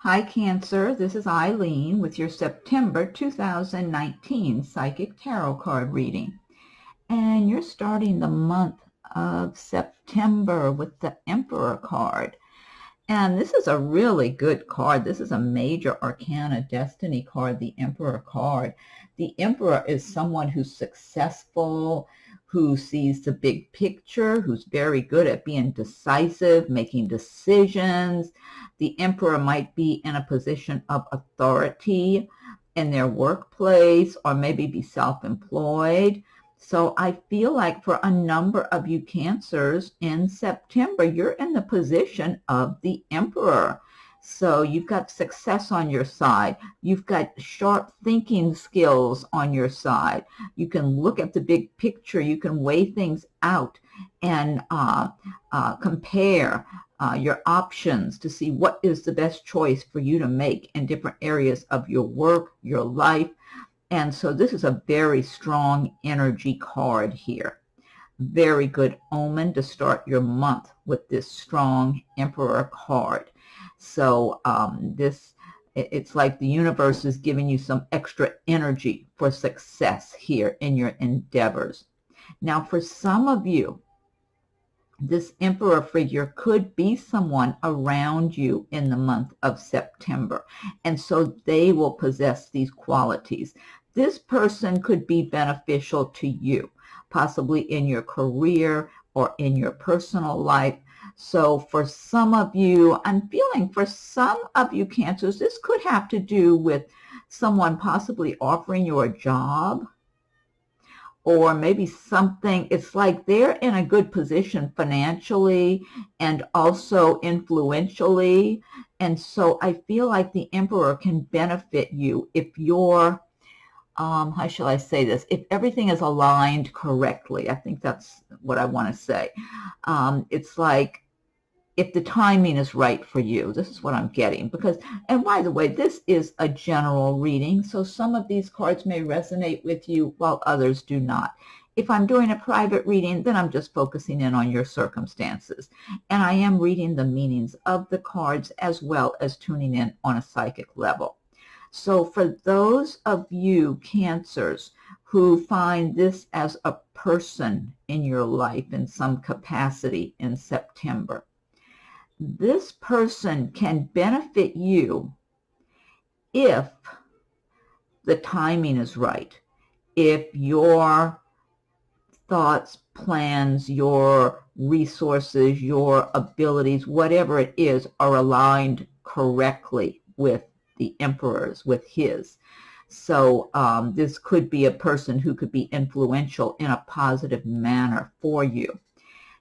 Hi, Cancer. This is Eileen with your September 2019 Psychic Tarot card reading. And you're starting the month of September with the Emperor card. And this is a really good card. This is a major arcana destiny card, the Emperor card. The Emperor is someone who's successful, who sees the big picture, who's very good at being decisive, making decisions. The Emperor might be in a position of authority in their workplace or maybe be self-employed. So I feel like for a number of you Cancers in September, you're in the position of the Emperor. So you've got success on your side. You've got sharp thinking skills on your side. You can look at the big picture. You can weigh things out and compare your options to see what is the best choice for you to make in different areas of your work, your life. And so this is a very strong energy card here. Very good omen to start your month with this strong Emperor card. So it's like the universe is giving you some extra energy for success here in your endeavors. Now, for some of you, this Emperor figure could be someone around you in the month of September. And so they will possess these qualities. This person could be beneficial to you, possibly in your career or in your personal life. So for some of you, I'm feeling for some of you Cancers, this could have to do with someone possibly offering you a job, or maybe something. It's like they're in a good position financially and also influentially. And so I feel like the Emperor can benefit you if you're, how shall I say this? If everything is aligned correctly, I think that's what I want to say. It's like if the timing is right for you. This is what I'm getting. Because, and by the way, this is a general reading, so some of these cards may resonate with you while others do not. If I'm doing a private reading, then I'm just focusing in on your circumstances. And I am reading the meanings of the cards as well as tuning in on a psychic level. So for those of you Cancers who find this as a person in your life in some capacity in September, this person can benefit you if the timing is right, if your thoughts, plans, your resources, your abilities, whatever it is, are aligned correctly with the Emperor's, with his. So this could be a person who could be influential in a positive manner for you.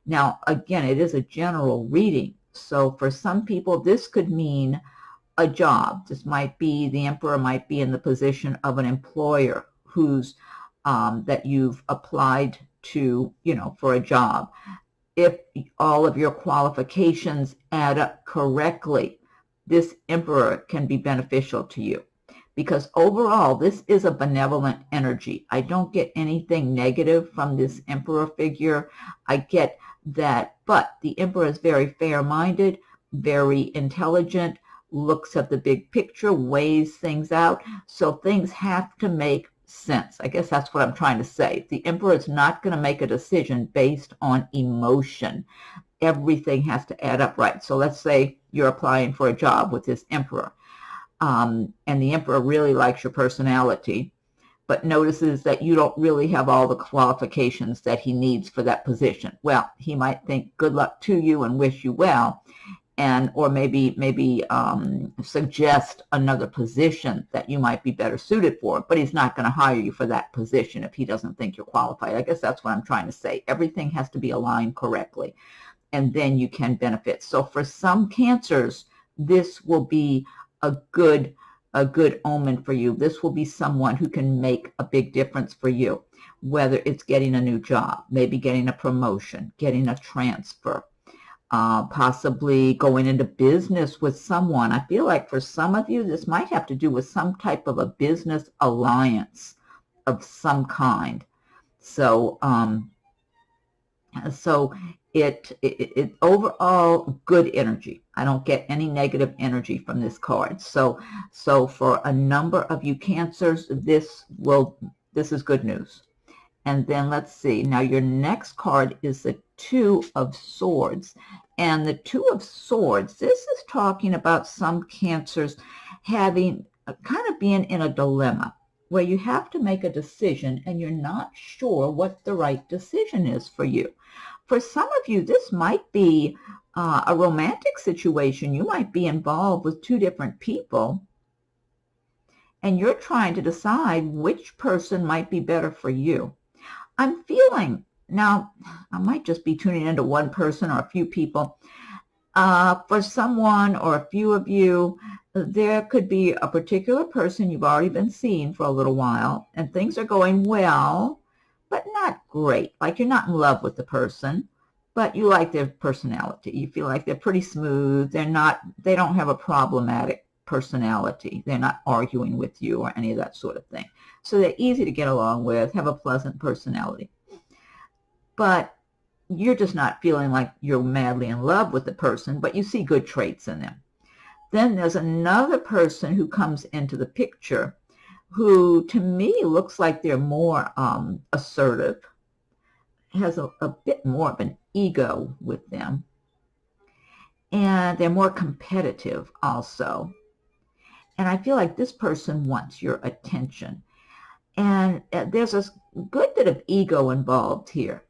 Now, again, it is a general reading. So for some people, this could mean a job. This might be, the Emperor might be in the position of an employer who's, that you've applied to, for a job. If all of your qualifications add up correctly, this Emperor can be beneficial to you. Because overall, this is a benevolent energy. I don't get anything negative from this Emperor figure. I get that, but the Emperor is very fair-minded, very intelligent, looks at the big picture, weighs things out, so things have to make sense. I guess that's what I'm trying to say. The Emperor is not going to make a decision based on emotion. Everything has to add up right. So let's say you're applying for a job with this Emperor, and the Emperor really likes your personality, but notices that you don't really have all the qualifications that he needs for that position. Well, he might think good luck to you and wish you well, and or maybe suggest another position that you might be better suited for, but he's not going to hire you for that position if he doesn't think you're qualified. I guess that's what I'm trying to say. Everything has to be aligned correctly, and then you can benefit. So for some Cancers, this will be a good omen for you. This will be someone who can make a big difference for you, whether it's getting a new job, maybe getting a promotion, getting a transfer, possibly going into business with someone. I feel like for some of you, this might have to do with some type of a business alliance of some kind. So So it overall good energy. I don't get any negative energy from this card. So for a number of you Cancers, this is good news. And then let's see. Now your next card is the Two of Swords. And the Two of Swords, this is talking about some Cancers having kind of being in a dilemma where you have to make a decision and you're not sure what the right decision is for you. For some of you, this might be a romantic situation. You might be involved with two different people, and you're trying to decide which person might be better for you. I'm feeling, now, I might just be tuning into one person or a few people. For someone or a few of you, there could be a particular person you've already been seeing for a little while, and things are going well, but not great. Like you're not in love with the person, but you like their personality. You feel like they're pretty smooth. They don't have a problematic personality. They're not arguing with you or any of that sort of thing. So they're easy to get along with, have a pleasant personality. But you're just not feeling like you're madly in love with the person, but you see good traits in them. Then there's another person who comes into the picture who, to me, looks like they're more assertive, has a bit more of an ego with them, and they're more competitive also. And I feel like this person wants your attention. And there's a good bit of ego involved here.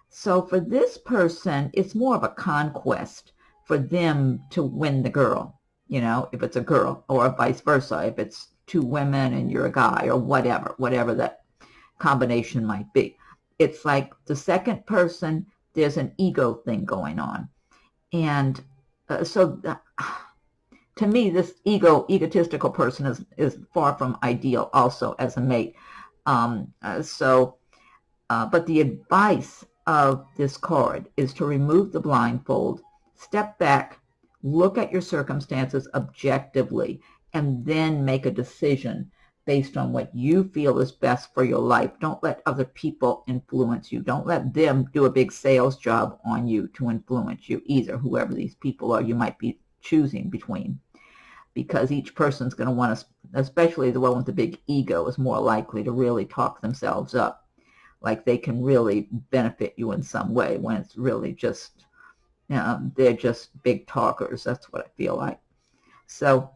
So for this person, it's more of a conquest for them to win the girl, you know, if it's a girl, or vice versa, if it's two women and you're a guy, or whatever that combination might be. It's like the second person, there's an ego thing going on. And to me, this egotistical person is far from ideal also as a mate. But the advice of this card is to remove the blindfold, step back, look at your circumstances objectively, and then make a decision based on what you feel is best for your life. Don't let other people influence you. Don't let them do a big sales job on you to influence you either, whoever these people are you might be choosing between. Because each person's going to want to, especially the one with the big ego, is more likely to really talk themselves up, like they can really benefit you in some way, when it's really just, they're just big talkers. That's what I feel like. So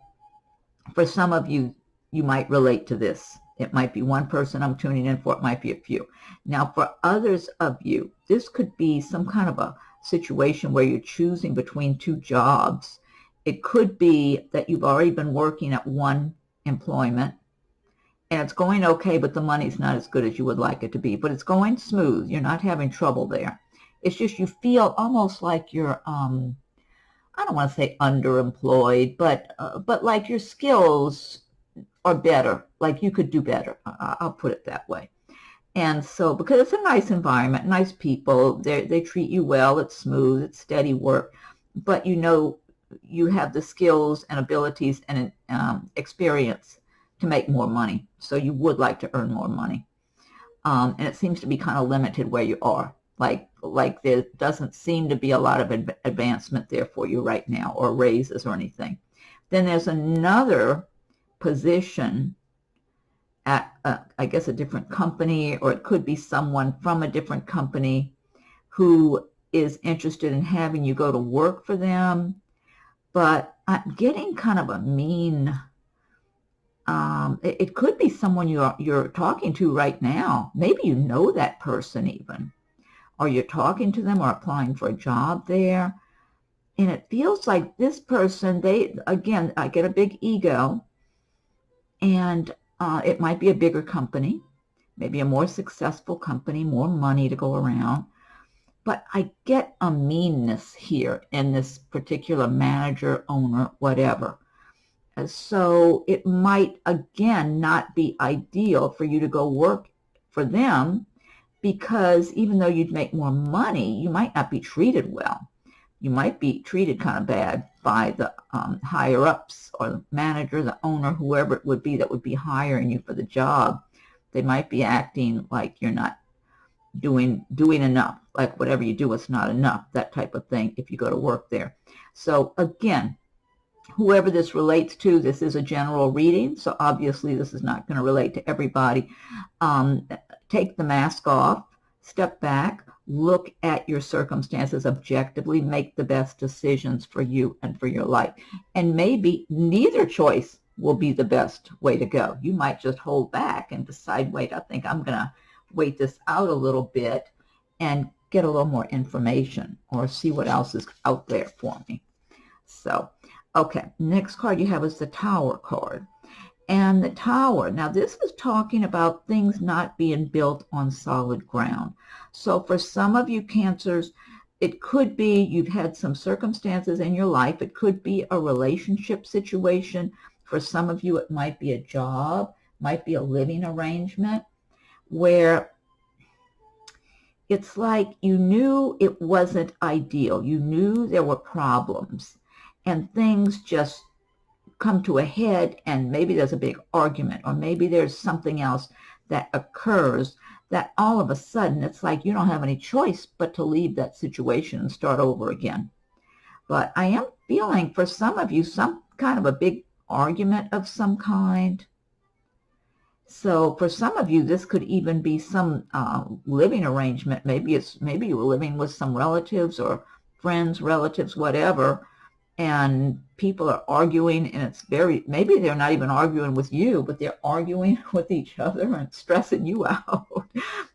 for some of you, you might relate to this. It might be one person I'm tuning in for. It might be a few. Now, for others of you, this could be some kind of a situation where you're choosing between two jobs. It could be that you've already been working at one employment, and it's going okay, but the money's not as good as you would like it to be. But it's going smooth. You're not having trouble there. It's just you feel almost like you're, I don't want to say underemployed, but like your skills are better, like you could do better. I'll put it that way. And so, because it's a nice environment, nice people, they treat you well, it's smooth, it's steady work, but you know you have the skills and abilities and experience to make more money. So you would like to earn more money. And it seems to be kind of limited where you are. Like there doesn't seem to be a lot of advancement there for you right now, or raises or anything. Then there's another position at, I guess, a different company, or it could be someone from a different company who is interested in having you go to work for them. But I'm getting kind of a mean, it could be someone you're talking to right now. Maybe you know that person even, or you're talking to them or applying for a job there. And it feels like this person, again, I get a big ego. And it might be a bigger company, maybe a more successful company, more money to go around. But I get a meanness here in this particular manager, owner, whatever. So it might, again, not be ideal for you to go work for them, because even though you'd make more money, you might not be treated well. You might be treated kind of bad by the higher-ups, or the manager, the owner, whoever it would be that would be hiring you for the job. They might be acting like you're not doing enough. Like whatever you do, it's not enough, that type of thing if you go to work there. So again, whoever this relates to, this is a general reading, so obviously this is not going to relate to everybody. Take the mask off, step back, look at your circumstances objectively, make the best decisions for you and for your life. And maybe neither choice will be the best way to go. You might just hold back and decide, wait, I think I'm going to wait this out a little bit and get a little more information or see what else is out there for me. So, okay, next card you have is the Tower card. And the Tower, now this is talking about things not being built on solid ground. So for some of you Cancers, it could be you've had some circumstances in your life. It could be a relationship situation. For some of you, it might be a job, might be a living arrangement where it's like you knew it wasn't ideal. You knew there were problems and things just come to a head, and maybe there's a big argument, or maybe there's something else that occurs that all of a sudden it's like you don't have any choice but to leave that situation and start over again. But I am feeling for some of you some kind of a big argument of some kind. So for some of you, this could even be some living arrangement. Maybe you were living with some relatives or friends, relatives, whatever, and people are arguing, and it's maybe they're not even arguing with you, but they're arguing with each other and stressing you out.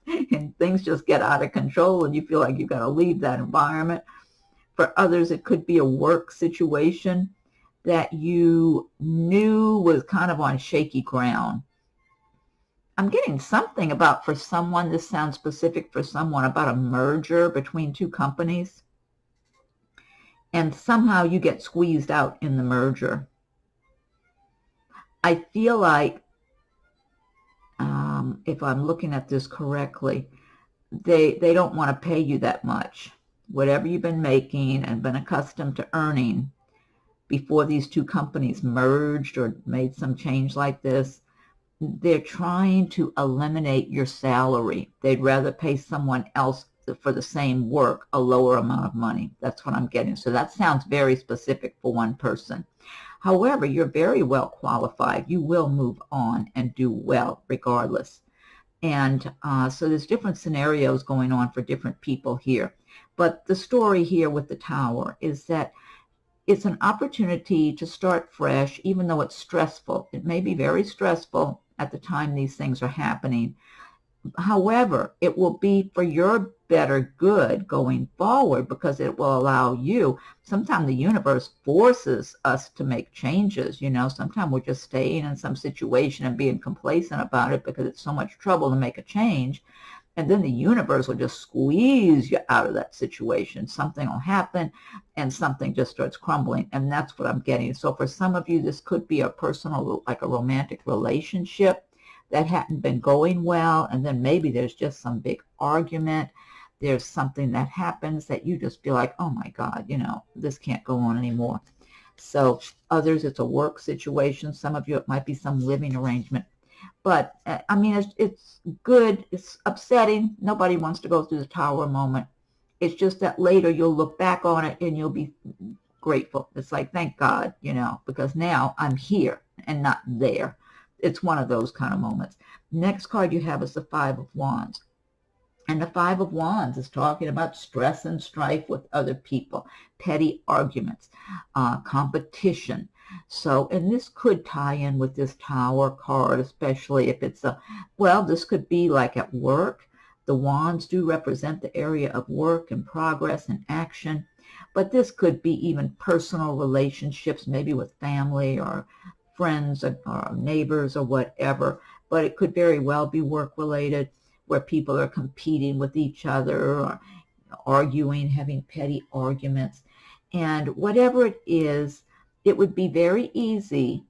And things just get out of control, and you feel like you've got to leave that environment. For others, it could be a work situation that you knew was kind of on shaky ground. I'm getting something about, for someone, this sounds specific for someone, about a merger between two companies. And somehow you get squeezed out in the merger. I feel like, if I'm looking at this correctly, they don't want to pay you that much. Whatever you've been making and been accustomed to earning before these two companies merged or made some change like this, they're trying to eliminate your salary. They'd rather pay someone else for the same work a lower amount of money. That's what I'm getting. So that sounds very specific for one person. However, you're very well qualified. You will move on and do well regardless. And so there's different scenarios going on for different people here. But the story here with the Tower is that it's an opportunity to start fresh, even though it's stressful. It may be very stressful at the time these things are happening. However, it will be for your better good going forward, because it will allow you. Sometimes the universe forces us to make changes. Sometimes we're just staying in some situation and being complacent about it because it's so much trouble to make a change. And then the universe will just squeeze you out of that situation. Something will happen and something just starts crumbling. And that's what I'm getting. So for some of you, this could be a personal, like a romantic relationship that hadn't been going well. And then maybe there's just some big argument. There's something that happens that you just feel like, oh my God, this can't go on anymore. So others, it's a work situation. Some of you, it might be some living arrangement. But, I mean, it's good. It's upsetting. Nobody wants to go through the Tower moment. It's just that later you'll look back on it and you'll be grateful. It's like, thank God, because now I'm here and not there. It's one of those kind of moments. Next card you have is the Five of Wands. And the Five of Wands is talking about stress and strife with other people, petty arguments, competition. So, and this could tie in with this Tower card, especially if it's this could be like at work. The wands do represent the area of work and progress and action. But this could be even personal relationships, maybe with family or friends or neighbors or whatever. But it could very well be work-related, where people are competing with each other or arguing, having petty arguments. And whatever it is, it would be very easy,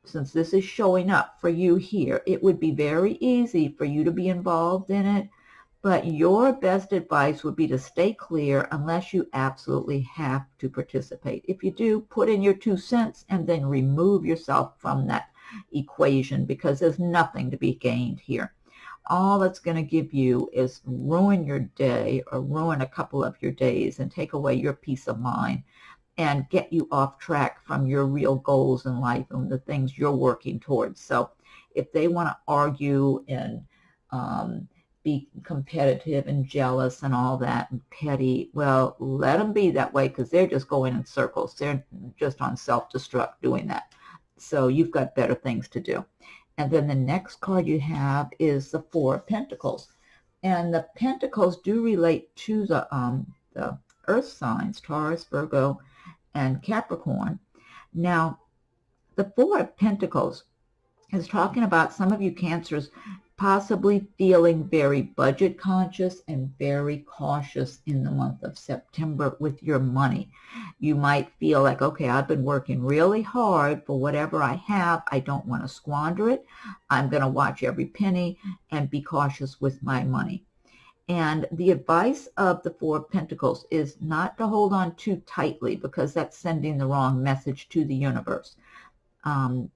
since this is showing up for you here, it would be very easy for you to be involved in it. But your best advice would be to stay clear unless you absolutely have to participate. If you do, put in your 2 cents and then remove yourself from that equation, because there's nothing to be gained here. all it's going to give you is ruin your day or ruin a couple of your days and take away your peace of mind and get you off track from your real goals in life and the things you're working towards. So if they want to argue and be competitive and jealous and all that and petty, well, let them be that way, because they're just going in circles. They're just on self-destruct doing that. So you've got better things to do. And then the next card you have is the Four of Pentacles. And the Pentacles do relate to the earth signs, Taurus, Virgo, and Capricorn. Now, the Four of Pentacles is talking about some of you Cancers possibly feeling very budget conscious and very cautious in the month of September with your money. You might feel like, okay, I've been working really hard for whatever I have. I don't want to squander it. I'm going to watch every penny and be cautious with my money. And the advice of the Four of Pentacles is not to hold on too tightly, because that's sending the wrong message to the universe. And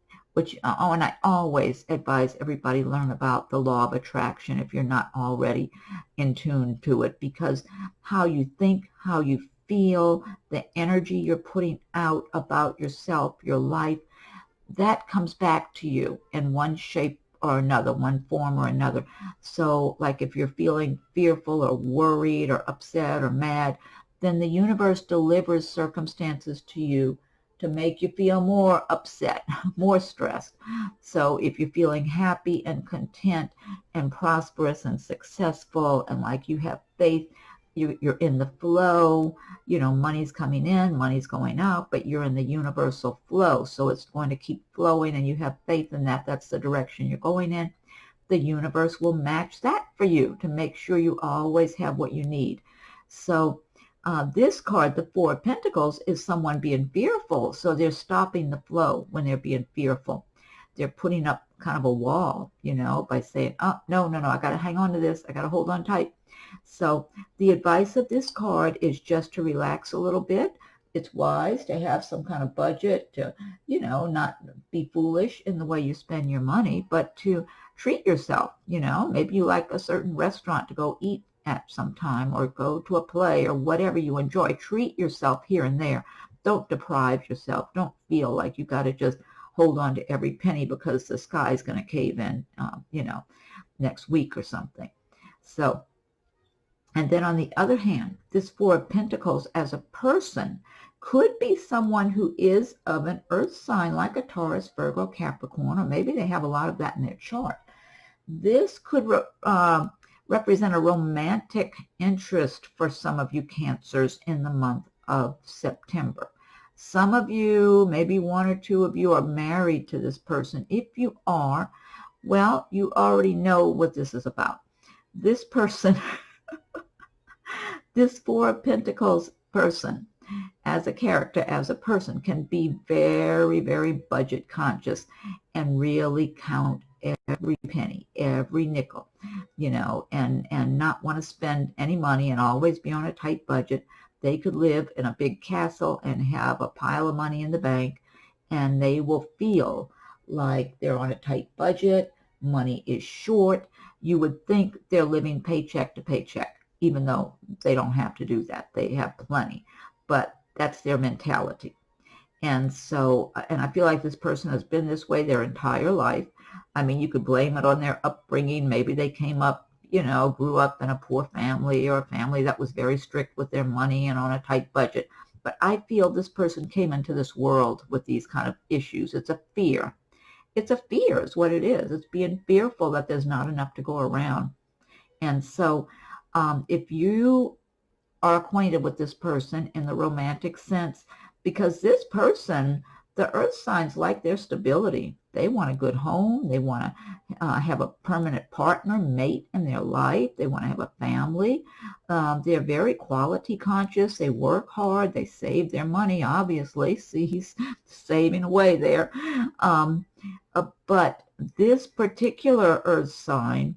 I always advise everybody learn about the law of attraction if you're not already in tune to it, because how you think, how you feel, the energy you're putting out about yourself, your life, that comes back to you in one shape or another, one form or another. So like if you're feeling fearful or worried or upset or mad, then the universe delivers circumstances to you to make you feel more upset, more stressed. So if you're feeling happy and content and prosperous and successful and like you have faith, you're in the flow, you know, money's coming in, money's going out, but you're in the universal flow. So it's going to keep flowing and you have faith in that. That's the direction you're going in. The universe will match that for you to make sure you always have what you need. So this card, the Four of Pentacles, is someone being fearful. So they're stopping the flow when they're being fearful. They're putting up kind of a wall, you know, by saying, oh, no, I got to hang on to this. I got to hold on tight. So the advice of this card is just to relax a little bit. It's wise to have some kind of budget to, you know, not be foolish in the way you spend your money, but to treat yourself. You know, maybe you like a certain restaurant to go eat at some time, or go to a play, or whatever you enjoy. Treat yourself here and there. Don't deprive yourself. Don't feel like you got to just hold on to every penny because the sky's going to cave in, you know, next week or something. So, and then on the other hand, this Four of Pentacles as a person could be someone who is of an earth sign like a Taurus, Virgo, Capricorn, or maybe they have a lot of that in their chart. This could represent a romantic interest for some of you Cancers in the month of September. Some of you, maybe one or two of you, are married to this person. If you are, well, you already know what this is about. This person, this Four of Pentacles person, as a character, as a person, can be very, very budget conscious and really count every penny, every nickel, you know, and not want to spend any money and always be on a tight budget. They could live in a big castle and have a pile of money in the bank, and they will feel like they're on a tight budget. Money is short. You would think they're living paycheck to paycheck, even though they don't have to do that. They have plenty, but that's their mentality. And so, and I feel like this person has been this way their entire life. I mean, you could blame it on their upbringing. Maybe they came up, you know, grew up in a poor family, or a family that was very strict with their money and on a tight budget. But I feel this person came into this world with these kind of issues. It's a fear. It's a fear is what it is. It's being fearful that there's not enough to go around. And so if you are acquainted with this person in the romantic sense, because this person, the earth signs like their stability. They want a good home. They want to have a permanent partner, mate in their life. They want to have a family. They're very quality conscious. They work hard. They save their money, obviously. See, he's saving away there. But this particular earth sign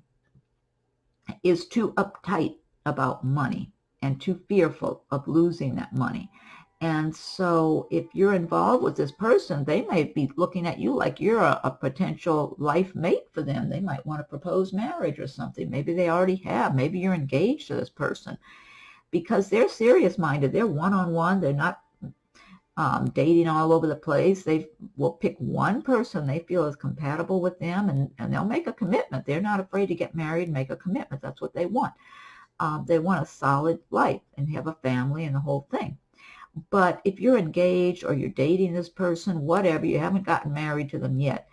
is too uptight about money and too fearful of losing that money. And so if you're involved with this person, they may be looking at you like you're a potential life mate for them. They might want to propose marriage or something. Maybe they already have. Maybe you're engaged to this person because they're serious-minded. They're one-on-one. They're not dating all over the place. They will pick one person they feel is compatible with them, and they'll make a commitment. They're not afraid to get married and make a commitment. That's what they want. They want a solid life and have a family and the whole thing. But if you're engaged or you're dating this person, whatever, you haven't gotten married to them yet,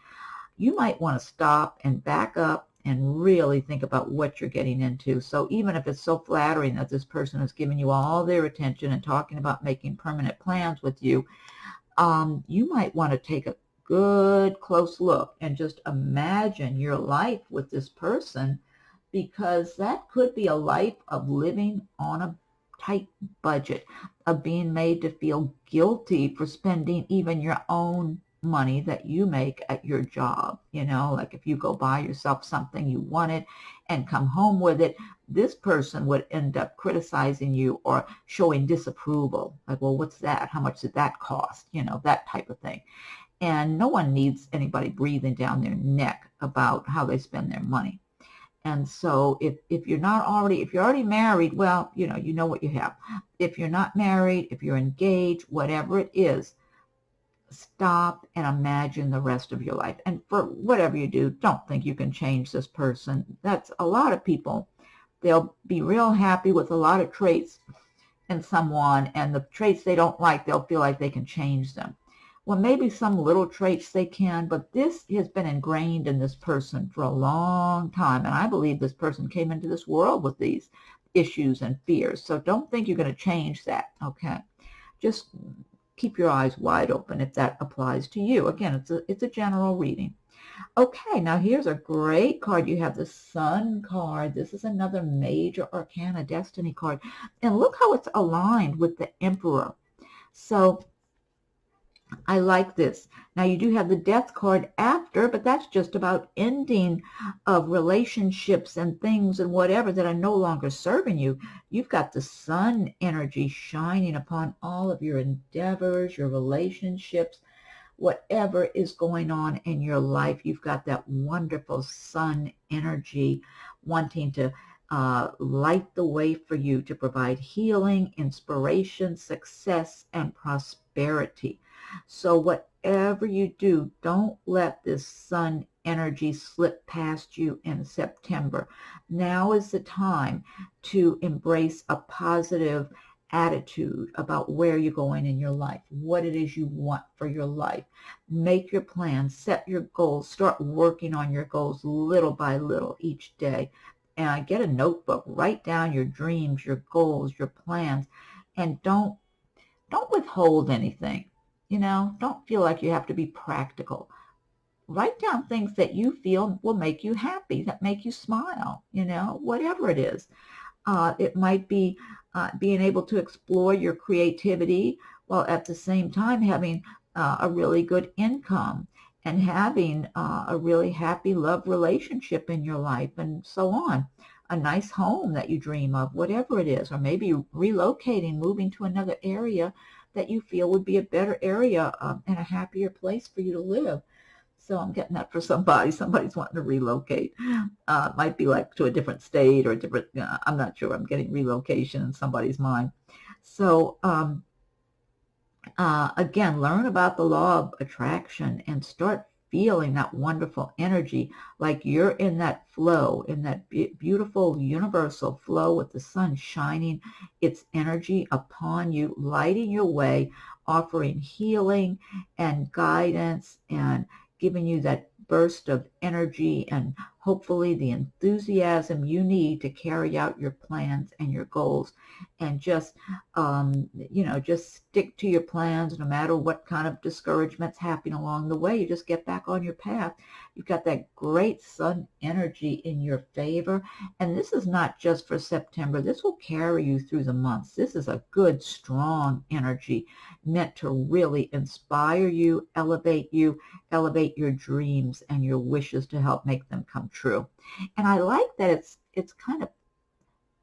you might want to stop and back up and really think about what you're getting into. So even if it's so flattering that this person is giving you all their attention and talking about making permanent plans with you, you might want to take a good close look and just imagine your life with this person, because that could be a life of living on a tight budget, of being made to feel guilty for spending even your own money that you make at your job. You know, like if you go buy yourself something you wanted and come home with it, this person would end up criticizing you or showing disapproval. Like, well, what's that? How much did that cost? You know, that type of thing. And no one needs anybody breathing down their neck about how they spend their money. And so if you're already married, well, you know what you have. If you're not married, if you're engaged, whatever it is, stop and imagine the rest of your life. And for whatever you do, don't think you can change this person. That's a lot of people. They'll be real happy with a lot of traits in someone, and the traits they don't like, they'll feel like they can change them. Well, maybe some little traits they can, but this has been ingrained in this person for a long time. And I believe this person came into this world with these issues and fears. So don't think you're going to change that, okay? Just keep your eyes wide open if that applies to you. Again, it's a general reading. Okay, now here's a great card. You have the Sun card. This is another major arcana destiny card. And look how it's aligned with the Emperor. So I like this. Now you do have the Death card after, but that's just about ending of relationships and things and whatever that are no longer serving you. You've got the Sun energy shining upon all of your endeavors, your relationships, whatever is going on in your life. You've got that wonderful Sun energy wanting to light the way for you to provide healing, inspiration, success, and prosperity. So whatever you do, don't let this Sun energy slip past you in September. Now is the time to embrace a positive attitude about where you're going in your life, what it is you want for your life. Make your plans, set your goals, start working on your goals little by little each day. And get a notebook, write down your dreams, your goals, your plans, and don't withhold anything. You know, don't feel like you have to be practical. Write down things that you feel will make you happy, that make you smile, you know, whatever it is. It might be being able to explore your creativity while at the same time having a really good income and having a really happy love relationship in your life and so on. A nice home that you dream of, whatever it is, or maybe relocating, moving to another area that you feel would be a better area and a happier place for you to live. So I'm getting that for somebody. Somebody's wanting to relocate. It might be like to a different state or a different, I'm not sure. I'm getting relocation in somebody's mind. So again, learn about the law of attraction and start feeling that wonderful energy, like you're in that flow, in that beautiful universal flow with the Sun shining its energy upon you, lighting your way, offering healing and guidance and giving you that burst of energy and hopefully the enthusiasm you need to carry out your plans and your goals. And just, just stick to your plans no matter what kind of discouragements happen along the way. You just get back on your path. You've got that great Sun energy in your favor. And this is not just for September. This will carry you through the months. This is a good, strong energy meant to really inspire you, elevate your dreams and your wishes to help make them come true. And I like that it's kind of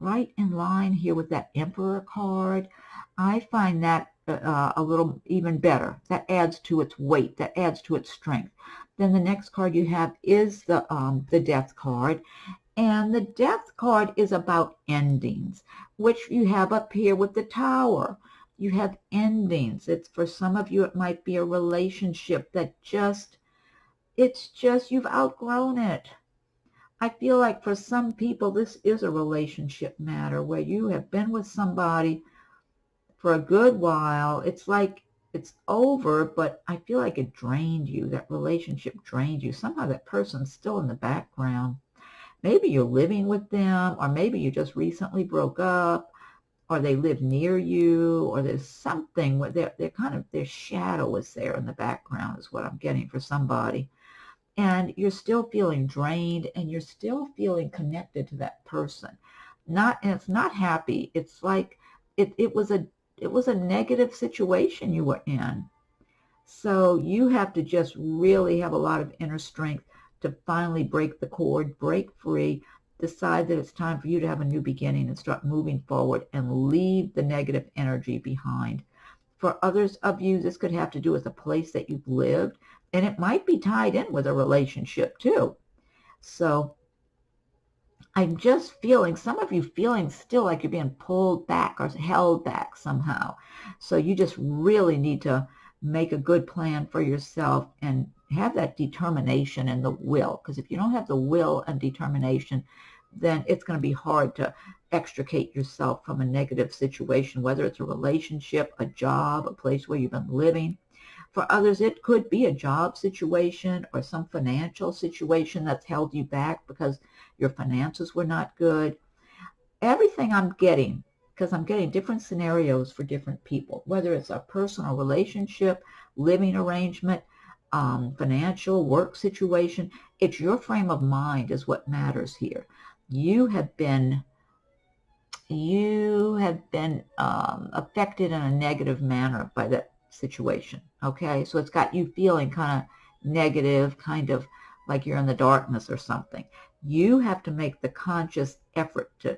right in line here with that Emperor card. I find that a little even better. That adds to its weight. That adds to its strength. Then the next card you have is the Death card. And the Death card is about endings, which you have up here with the Tower. You have endings. It's for some of you, it might be a relationship that you've outgrown it. I feel like for some people, this is a relationship matter where you have been with somebody for a good while. It's like it's over, but I feel like it drained you. That relationship drained you. Somehow that person's still in the background. Maybe you're living with them, or maybe you just recently broke up, or they live near you, or there's something where their shadow is there in the background is what I'm getting for somebody. And you're still feeling drained, and you're still feeling connected to that person. And it's not happy. It's like it was a negative situation you were in. So you have to just really have a lot of inner strength to finally break the cord, break free, decide that it's time for you to have a new beginning and start moving forward and leave the negative energy behind. For others of you, this could have to do with a place that you've lived, and it might be tied in with a relationship too. So I'm just feeling, some of you feeling still like you're being pulled back or held back somehow. So you just really need to make a good plan for yourself and have that determination and the will. Because if you don't have the will and determination, then it's going to be hard to extricate yourself from a negative situation, whether it's a relationship, a job, a place where you've been living. For others, it could be a job situation or some financial situation that's held you back because your finances were not good. Everything I'm getting, because I'm getting different scenarios for different people, whether it's a personal relationship, living arrangement, financial, work situation, it's your frame of mind is what matters here. You have been affected in a negative manner by that situation, okay? So it's got you feeling kind of negative, kind of like you're in the darkness or something. You have to make the conscious effort to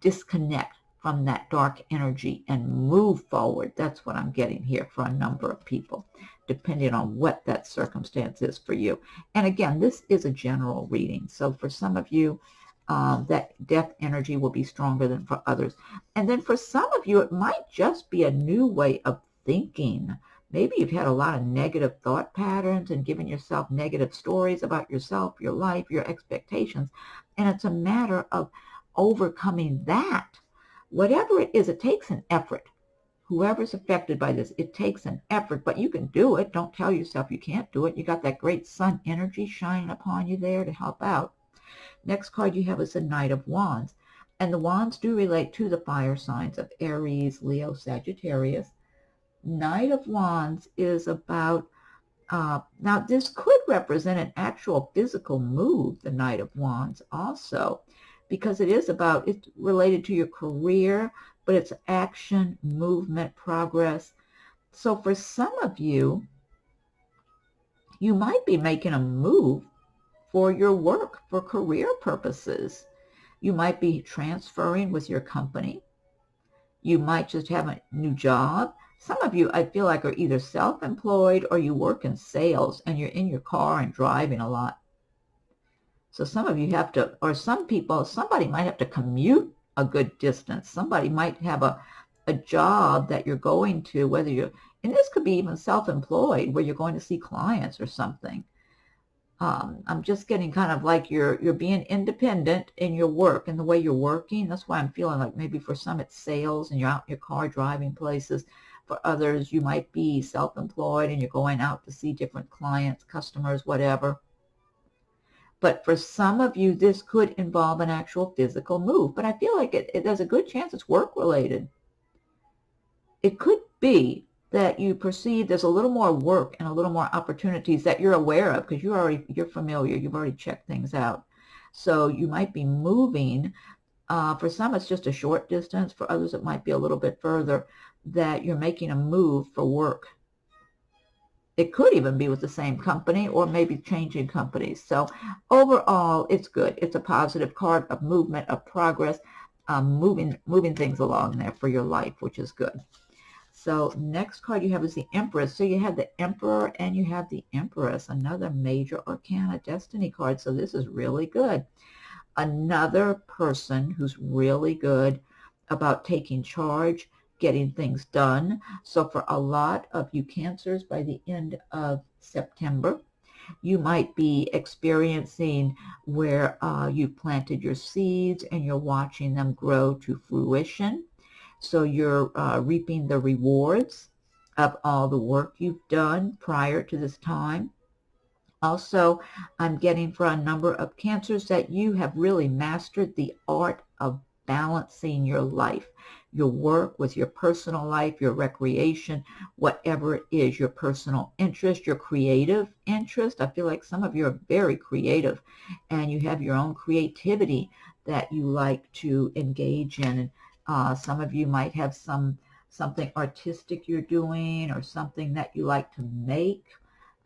disconnect from that dark energy and move forward. That's what I'm getting here for a number of people, depending on what that circumstance is for you. And again, this is a general reading. So for some of you, that death energy will be stronger than for others. And then for some of you, it might just be a new way of thinking. Maybe you've had a lot of negative thought patterns and given yourself negative stories about yourself, your life, your expectations. And it's a matter of overcoming that. Whatever it is, it takes an effort. Whoever's affected by this, it takes an effort, but you can do it. Don't tell yourself you can't do it. You got that great sun energy shining upon you there to help out. Next card you have is the Knight of Wands. And the wands do relate to the fire signs of Aries, Leo, Sagittarius. Knight of Wands is about, now this could represent an actual physical move, the Knight of Wands also, because it's related to your career, but it's action, movement, progress. So for some of you, you might be making a move for your work, for career purposes. You might be transferring with your company. You might just have a new job. Some of you, I feel like, are either self-employed or you work in sales and you're in your car and driving a lot. So some of you have to, or some people, somebody might have to commute a good distance. Somebody might have a job that you're going to, whether you're, and this could be even self-employed, where you're going to see clients or something. I'm just getting kind of like you're being independent in your work and the way you're working. That's why I'm feeling like maybe for some it's sales and you're out in your car driving places. For others, you might be self-employed and you're going out to see different clients, customers, whatever. But for some of you, this could involve an actual physical move. But I feel like there's a good chance it's work-related. It could be that you perceive there's a little more work and a little more opportunities that you're aware of because you're familiar. You've already checked things out. So you might be moving. For some, it's just a short distance. For others, it might be a little bit further, that you're making a move for work. It could even be with the same company or maybe changing companies. So overall, it's good. It's a positive card of movement, of progress. moving things along there for your life, which is good. So next card you have is the Empress. So you have the Emperor and you have the Empress, another major arcana destiny card. So this is really good. Another person who's really good about taking charge, getting things done. So for a lot of you Cancers, by the end of September, you might be experiencing where you've planted your seeds and you're watching them grow to fruition. So you're reaping the rewards of all the work you've done prior to this time. Also, I'm getting for a number of Cancers that you have really mastered the art of balancing your life, your work with your personal life, your recreation, whatever it is, your personal interest, your creative interest. I feel like some of you are very creative and you have your own creativity that you like to engage in. And some of you might have something artistic you're doing or something that you like to make.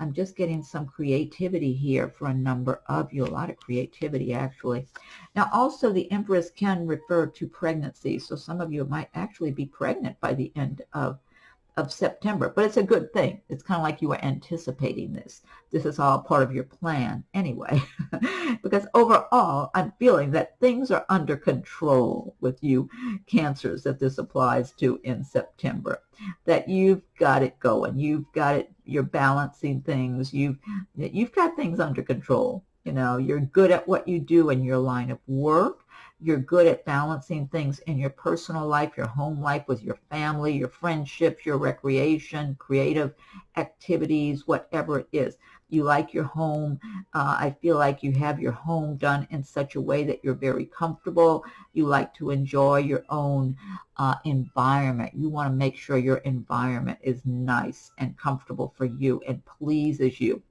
I'm just getting some creativity here for a number of you, a lot of creativity actually. Now also the Empress can refer to pregnancy, so some of you might actually be pregnant by the end of September, but it's a good thing. It's kind of like you were anticipating this. This is all part of your plan anyway, because overall I'm feeling that things are under control with you Cancers that this applies to in September, that you've got it going, you've got it, you're balancing things, you've got things under control. You know, you're good at what you do in your line of work. You're good at balancing things in your personal life, your home life with your family, your friendships, your recreation, creative activities, whatever it is. You like your home. I feel like you have your home done in such a way that you're very comfortable. You like to enjoy your own environment. You want to make sure your environment is nice and comfortable for you and pleases you.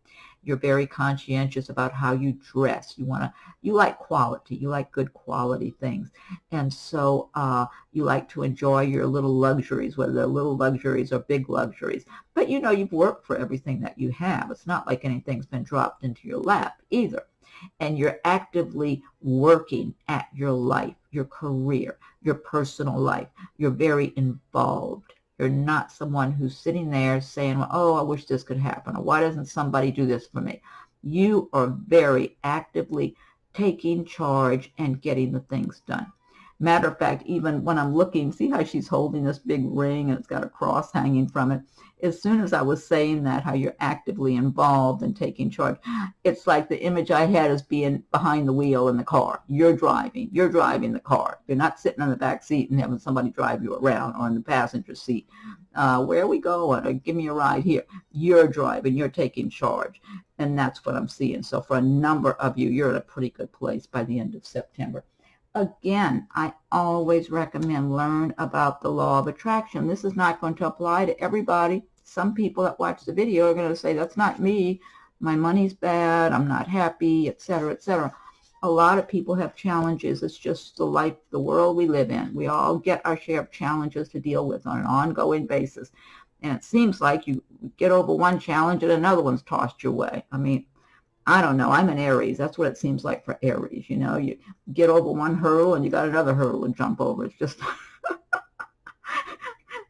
You're very conscientious about how you dress. You like quality. You like good quality things. And so you like to enjoy your little luxuries, whether they're little luxuries or big luxuries. But you know you've worked for everything that you have. It's not like anything's been dropped into your lap either. And you're actively working at your life, your career, your personal life. You're very involved. You're not someone who's sitting there saying, well, oh, I wish this could happen, or why doesn't somebody do this for me? You are very actively taking charge and getting the things done. Matter of fact, even when I'm looking, see how she's holding this big ring and it's got a cross hanging from it? As soon as I was saying that, how you're actively involved and taking charge, it's like the image I had is being behind the wheel in the car. You're driving the car. You're not sitting in the back seat and having somebody drive you around, or in the passenger seat. Where are we going? Or give me a ride here. You're driving. You're taking charge. And that's what I'm seeing. So for a number of you, you're in a pretty good place by the end of September. Again, I always recommend learn about the law of attraction. This is not going to apply to everybody. Some people that watch the video are going to say, that's not me. My money's bad. I'm not happy, etc., etc. A lot of people have challenges. It's just the life, the world we live in. We all get our share of challenges to deal with on an ongoing basis. And it seems like you get over one challenge and another one's tossed your way. I mean, I don't know. I'm an Aries. That's what it seems like for Aries. You know, you get over one hurdle and you got another hurdle to jump over. It's just,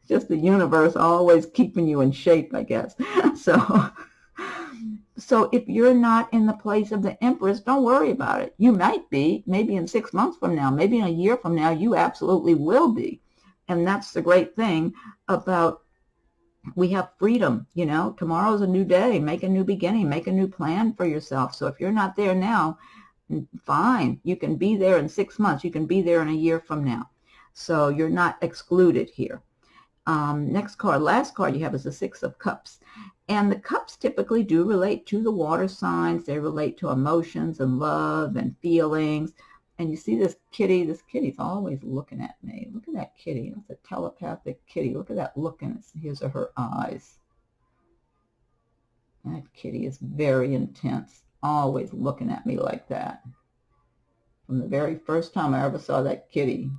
just the universe always keeping you in shape, I guess. So if you're not in the place of the Empress, don't worry about it. You might be, maybe in 6 months from now, maybe in a year from now, you absolutely will be. And that's the great thing about, we have freedom. You know, tomorrow's a new day. Make a new beginning. Make a new plan for yourself. So if you're not there now, fine. You can be there in 6 months. You can be there in a year from now. So you're not excluded here. Next card, last card you have is the Six of Cups. And the cups typically do relate to the water signs. They relate to emotions and love and feelings. And you see this kitty's always looking at me. Look at that kitty. It's a telepathic kitty. Look at that look in his or her eyes. That kitty is very intense, always looking at me like that. From the very first time I ever saw that kitty,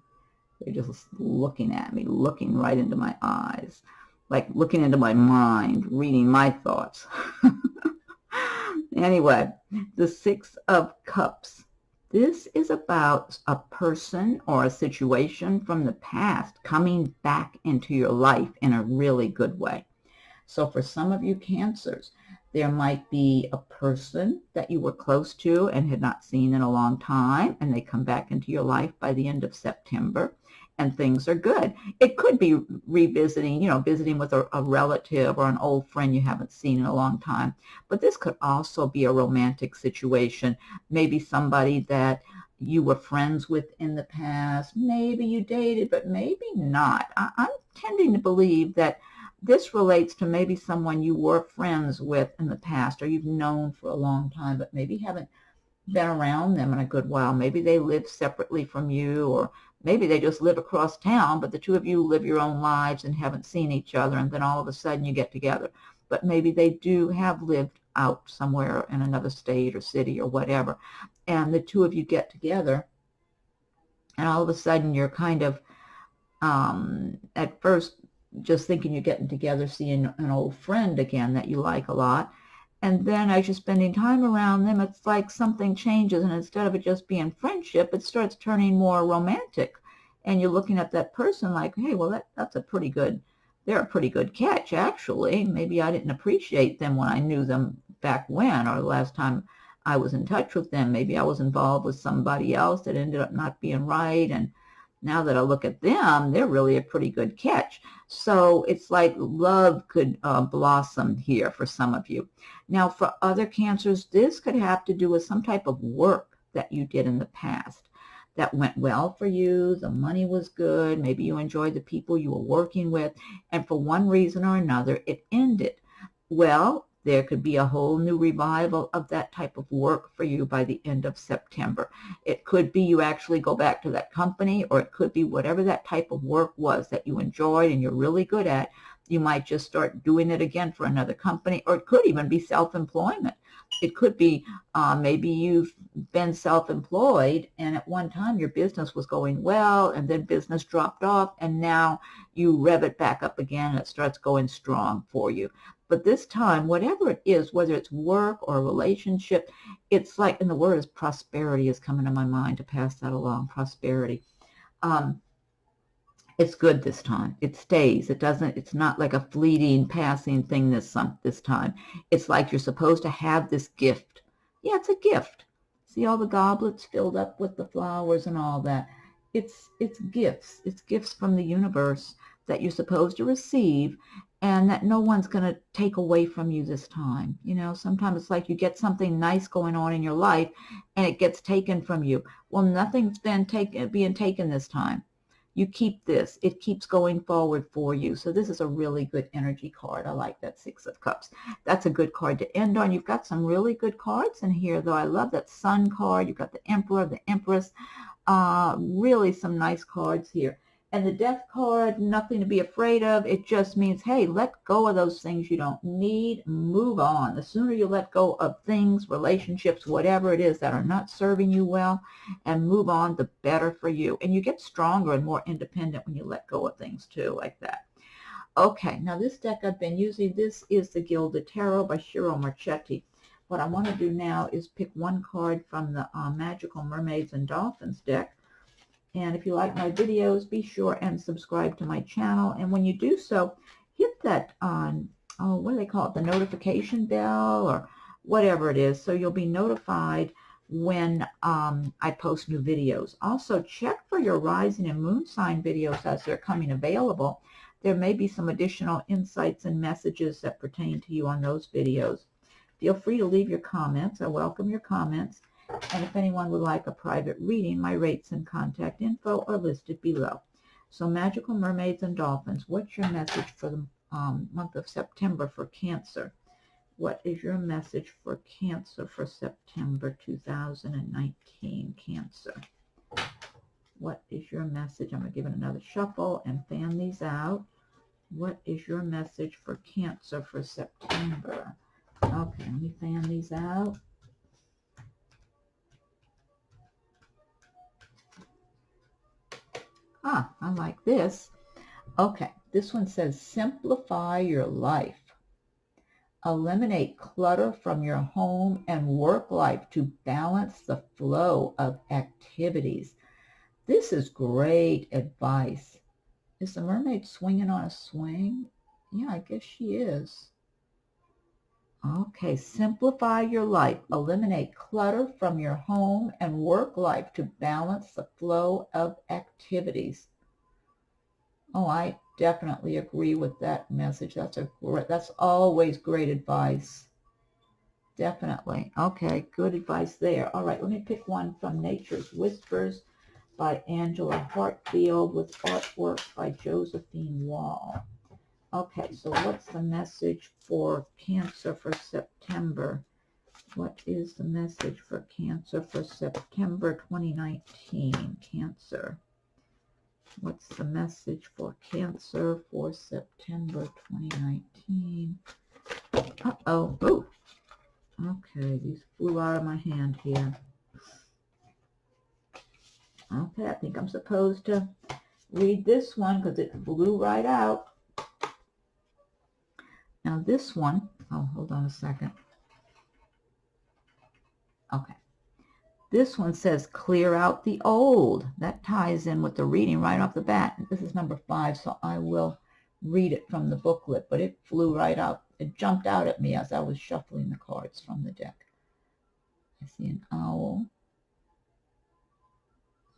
they're just looking at me, looking right into my eyes, like looking into my mind, reading my thoughts. Anyway, the Six of Cups This is about a person or a situation from the past coming back into your life in a really good way. So for some of you Cancers, there might be a person that you were close to and had not seen in a long time, and they come back into your life by the end of September, and things are good. It could be revisiting, visiting with a relative or an old friend you haven't seen in a long time. But this could also be a romantic situation, maybe somebody that you were friends with in the past. Maybe you dated, but maybe not. I'm tending to believe that this relates to maybe someone you were friends with in the past or you've known for a long time, but maybe haven't been around them in a good while. Maybe they live separately from you, or maybe they just live across town, but the two of you live your own lives and haven't seen each other, and then all of a sudden you get together. But maybe they do have lived out somewhere in another state or city or whatever, and the two of you get together, and all of a sudden you're kind of, at first, just thinking you're getting together, seeing an old friend again that you like a lot. And then as you're spending time around them, it's like something changes, and instead of it just being friendship, it starts turning more romantic. And you're looking at that person like, hey, well, that's a pretty good, they're a pretty good catch, actually. Maybe I didn't appreciate them when I knew them back when, or the last time I was in touch with them. Maybe I was involved with somebody else that ended up not being right, and now that I look at them, they're really a pretty good catch. So it's like love could blossom here for some of you. Now, for other Cancers, this could have to do with some type of work that you did in the past that went well for you. The money was good. Maybe you enjoyed the people you were working with. And for one reason or another, it ended. Well, there could be a whole new revival of that type of work for you by the end of September. It could be you actually go back to that company, or it could be whatever that type of work was that you enjoyed and you're really good at. You might just start doing it again for another company, or it could even be self-employment. It could be maybe you've been self-employed, and at one time your business was going well, and then business dropped off, and now you rev it back up again, and it starts going strong for you. But this time, whatever it is, whether it's work or a relationship, it's like, and the word is prosperity is coming to my mind to pass that along, prosperity. It's good this time. It stays. It's not like a fleeting, passing thing this time. It's like you're supposed to have this gift. Yeah, it's a gift. See all the goblets filled up with the flowers and all that. It's gifts. It's gifts from the universe that you're supposed to receive, and that no one's going to take away from you this time. Sometimes it's like you get something nice going on in your life, and it gets taken from you. Well, nothing's being taken this time. You keep this. It keeps going forward for you. So this is a really good energy card. I like that Six of Cups. That's a good card to end on. You've got some really good cards in here, though. I love that Sun card. You've got the Emperor, the Empress. Really some nice cards here. And the Death card, nothing to be afraid of. It just means, hey, let go of those things you don't need. Move on. The sooner you let go of things, relationships, whatever it is that are not serving you well, and move on, the better for you. And you get stronger and more independent when you let go of things too, like that. Okay, now this deck I've been using, this is the Gilded Tarot by Ciro Marchetti. What I want to do now is pick one card from the Magical Mermaids and Dolphins deck. And if you like my videos, be sure and subscribe to my channel. And when you do so, hit that what do they call it? The notification bell or whatever it is. So you'll be notified when I post new videos. Also, check for your rising and moon sign videos as they're coming available. There may be some additional insights and messages that pertain to you on those videos. Feel free to leave your comments. I welcome your comments. And if anyone would like a private reading, my rates and contact info are listed below. So Magical Mermaids and Dolphins, what's your message for the month of September for Cancer? What is your message for Cancer for September 2019, Cancer? What is your message? I'm going to give it another shuffle and fan these out. What is your message for Cancer for September? Okay, let me fan these out. I like this. Okay, this one says, simplify your life. Eliminate clutter from your home and work life to balance the flow of activities. This is great advice. Is the mermaid swinging on a swing? Yeah, I guess she is. Okay, simplify your life. Eliminate clutter from your home and work life to balance the flow of activities. Oh, I definitely agree with that message. That's always great advice. Definitely. Okay, good advice there. All right, let me pick one from Nature's Whispers by Angela Hartfield with artwork by Josephine Wall. Okay, so what's the message for Cancer for September? What is the message for Cancer for September 2019? Cancer. What's the message for Cancer for September 2019? Uh-oh. Oh. Okay, these flew out of my hand here. Okay, I think I'm supposed to read this one because it flew right out. Now this one, oh, hold on a second. Okay. This one says, clear out the old. That ties in with the reading right off the bat. This is number 5, so I will read it from the booklet, but it flew right out. It jumped out at me as I was shuffling the cards from the deck. I see an owl.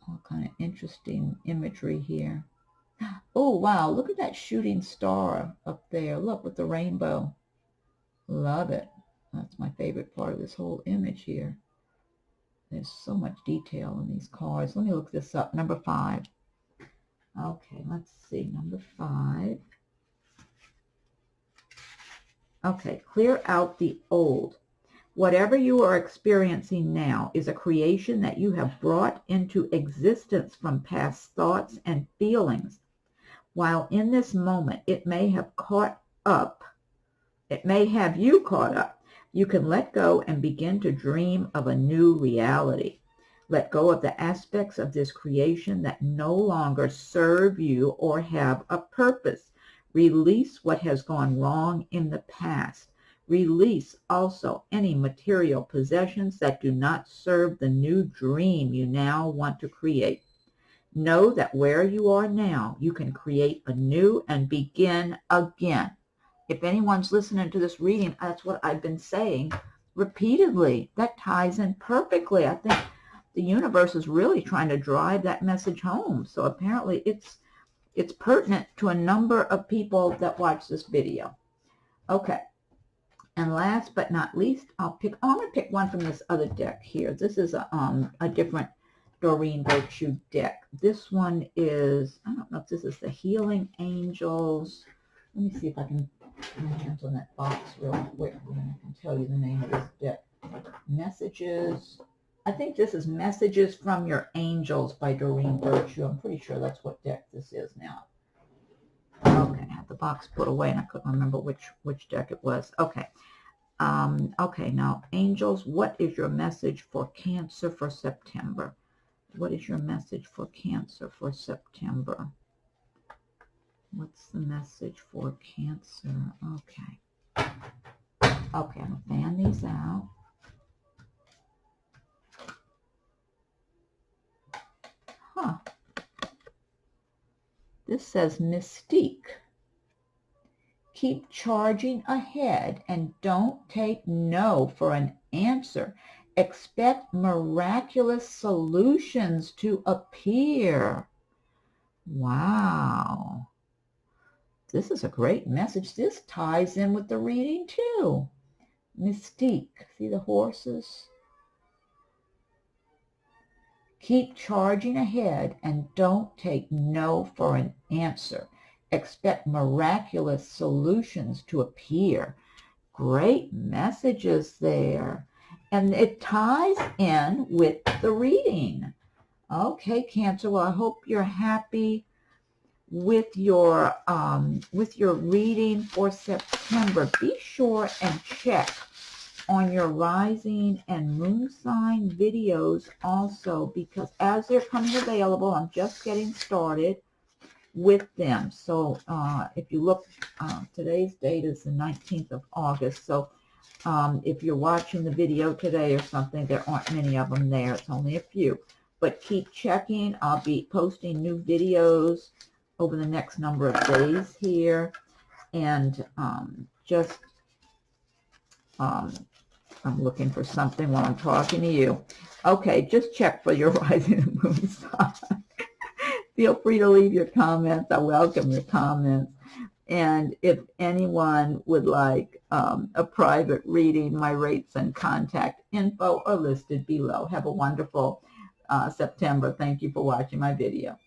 All kind of interesting imagery here. Oh, wow, look at that shooting star up there. Look, with the rainbow. Love it. That's my favorite part of this whole image here. There's so much detail in these cards. Let me look this up. Number 5. Okay, let's see. Number 5. Okay, clear out the old. Whatever you are experiencing now is a creation that you have brought into existence from past thoughts and feelings. While in this moment it may have you caught up, you can let go and begin to dream of a new reality. Let go of the aspects of this creation that no longer serve you or have a purpose. Release what has gone wrong in the past. Release also any material possessions that do not serve the new dream you now want to create. Know that where you are now, you can create anew and begin again. If anyone's listening to this reading, that's what I've been saying repeatedly. That ties in perfectly. I think the universe is really trying to drive that message home. So apparently it's pertinent to a number of people that watch this video. Okay. And last but not least, I'm going to pick one from this other deck here. This is a different Doreen Virtue deck. This one is, I don't know if this is the Healing Angels. Let me see if I can get my hands on that box real quick, and I can tell you the name of this deck. Messages. I think this is Messages from Your Angels by Doreen Virtue. I'm pretty sure that's what deck this is now. Okay, I had the box put away and I couldn't remember which deck it was. Okay. Okay, now, angels, what is your message for Cancer for September? What is your message for Cancer for September? What's the message for Cancer? Okay. Okay, I'm going to fan these out. Huh. This says Mystique. Keep charging ahead and don't take no for an answer. Expect miraculous solutions to appear. Wow. This is a great message. This ties in with the reading too. Mystique. See the horses? Keep charging ahead and don't take no for an answer. Expect miraculous solutions to appear. Great messages there. And it ties in with the reading. Okay, Cancer. Well, I hope you're happy with your reading for September. Be sure and check on your rising and moon sign videos also, because as they're coming available, I'm just getting started. with them. So if you look, today's date is the 19th of August. So if you're watching the video today or something, there aren't many of them there. It's only a few. But keep checking. I'll be posting new videos over the next number of days here. And just, I'm looking for something while I'm talking to you. Okay, just check for your rising and moon sign. Feel free to leave your comments. I welcome your comments. And if anyone would like a private reading, my rates and contact info are listed below. Have a wonderful September. Thank you for watching my video.